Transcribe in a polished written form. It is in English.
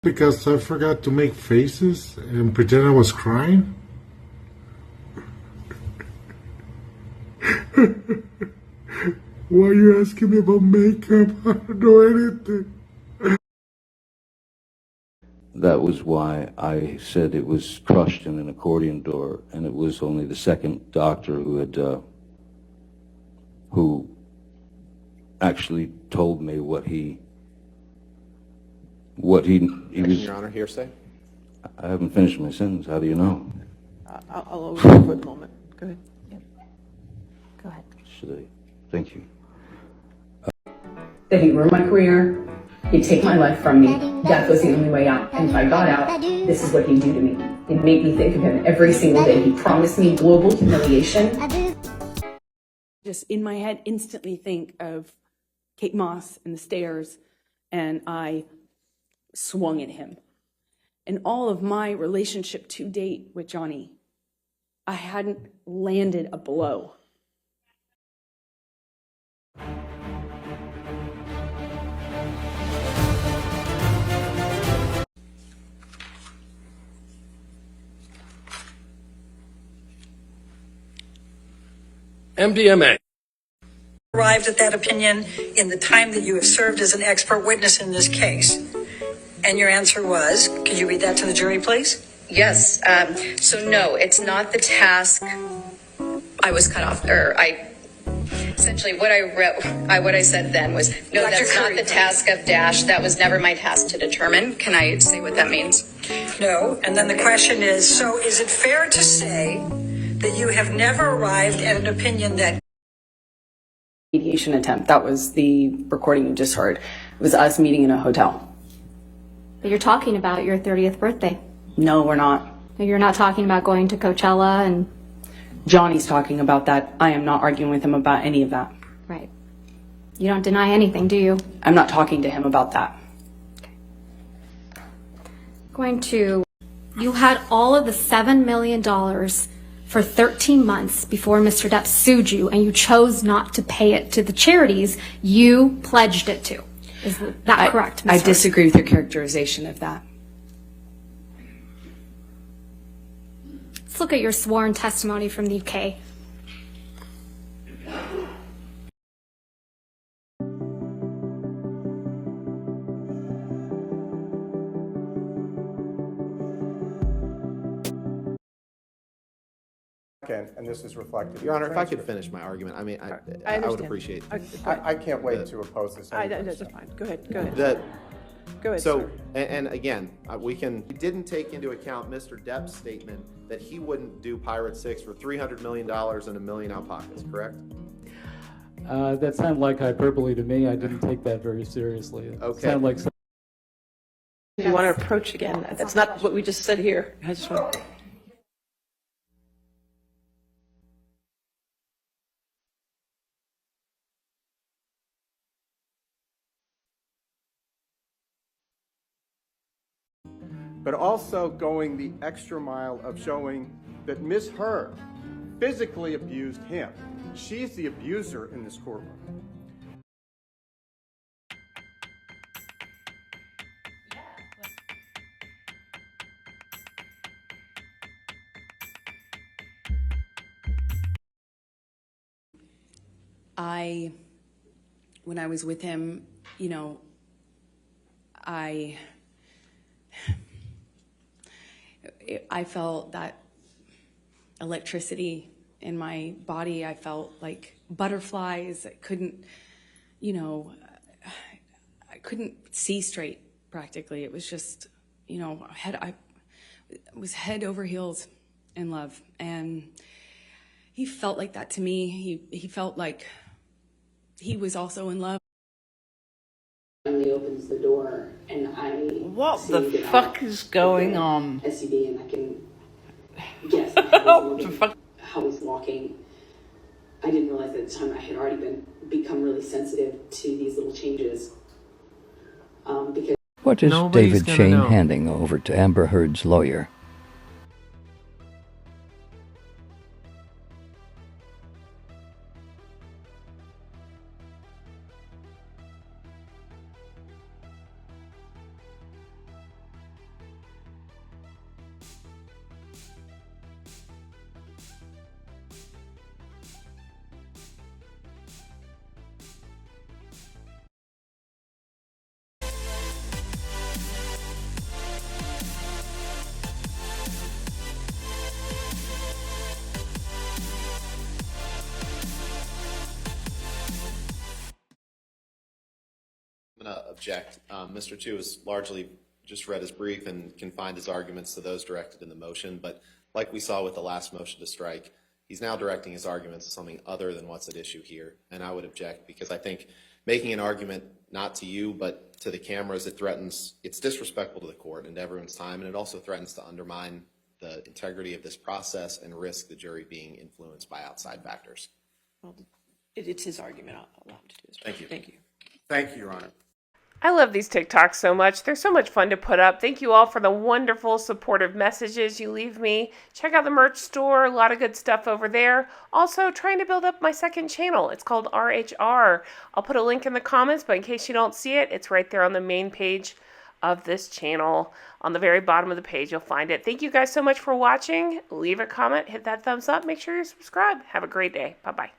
Because I forgot to make faces and pretend I was crying? Why are you asking me about makeup? I don't know anything. That was why I said it was crushed in an accordion door, and it was only the second doctor who actually told me what he was. Your Honor, hearsay? I haven't finished my sentence. How do you know? I'll overrule for the moment. Go ahead. Yep. Go ahead. Should I? Thank you. That he'd ruin my career, he'd take my life from me, death was the only way out, and if I got out, this is what he'd do to me. It'd make me think of him every single day. He promised me global humiliation. Just in my head, instantly think of Kate Moss and the stairs, and I swung at him. And all of my relationship to date with Johnny, I hadn't landed a blow. MDMA. Arrived at that opinion in the time that you have served as an expert witness in this case. And your answer was, could you read that to the jury, please? Yes. So no, it's not the task. I was cut off, or essentially what I said then was, no, Dr. that's Curry, not the task of Dash. That was never my task to determine. Can I say what that means? No. And then the question is, so is it fair to say that you have never arrived at an opinion that Mediation attempt. That was the recording you just heard. It was us meeting in a hotel. But you're talking about your 30th birthday. No, we're not. You're not talking about going to Coachella and... Johnny's talking about that. I am not arguing with him about any of that. Right. You don't deny anything, do you? I'm not talking to him about that. You had all of the $7 million for 13 months before Mr. Depp sued you, and you chose not to pay it to the charities you pledged it to. Is that correct, Ms. I Heard? disagree with your characterization of that. Let's look at your sworn testimony from the UK. And this is reflected. Your Honor, if I could finish my argument, I mean, I would appreciate. I can't wait to oppose this. That's fine. Go ahead. Go ahead. Go ahead, So, sir. and again, we didn't take into account Mr. Depp's statement that he wouldn't do Pirate 6 for $300 million and a million alpacas, correct? That sounded like hyperbole to me. I didn't take that very seriously. It Okay. sounded like You want to approach again? That's not what we just said here. I just want. But also going the extra mile of showing that Ms. Heard physically abused him. She's the abuser in this courtroom. When I was with him, you know, I felt that electricity in my body. I felt like butterflies. I couldn't, you know, I couldn't see straight practically. It was just, you know, I was head over heels in love. And he felt like that to me. He felt like he was also in love. Finally opens the door, and What the fuck is going on? SUV, and I can guess how he's walking. I didn't realize at the time I had already become really sensitive to these little changes. Because what is David Shane handing over to Amber Heard's lawyer? object. Mr. Chu has largely just read his brief and confined his arguments to those directed in the motion, but like we saw with the last motion to strike, he's now directing his arguments to something other than what's at issue here, and I would object because I think making an argument not to you but to the cameras, it's disrespectful to the court and to everyone's time, and it also threatens to undermine the integrity of this process and risk the jury being influenced by outside factors. Well, it's his argument. I'll allow him to do his job. Thank you. Thank you. Thank you, Your Honor. I love these TikToks so much. They're so much fun to put up. Thank you all for the wonderful, supportive messages you leave me. Check out the merch store. A lot of good stuff over there. Also, trying to build up my second channel. It's called RHR. I'll put a link in the comments, but in case you don't see it, it's right there on the main page of this channel. On the very bottom of the page, you'll find it. Thank you guys so much for watching. Leave a comment. Hit that thumbs up. Make sure you're subscribed. Have a great day. Bye-bye.